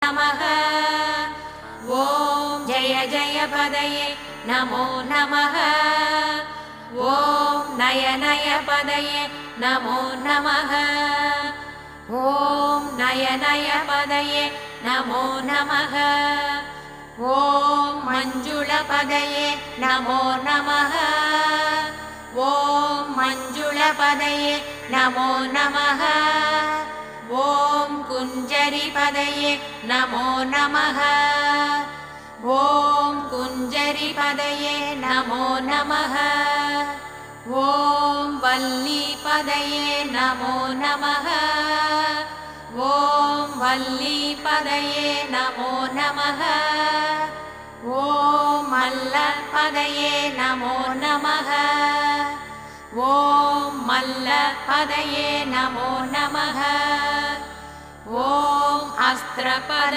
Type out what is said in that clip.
नमः। ॐ जय जय पदये नमो नमः। ॐ नय नय पदये नमो नमः। ॐ नय नय पदये नमो नमः। ॐ मञ्जुळपदये नमो नमः। ॐ मञ्जुळपदये नमो नमः। ॐ कुञ्जरिपदये नमो नमः। ॐ कुञ्जरिपदये नमो नमः। ॐ वल्लीपदये नमो नमः। ॐ वल्लीपदये नमो नमः। ॐ मल्लपदये नमो नमः। ॐ मल्लपदये नमो नमः। ॐ अस्त्रपदये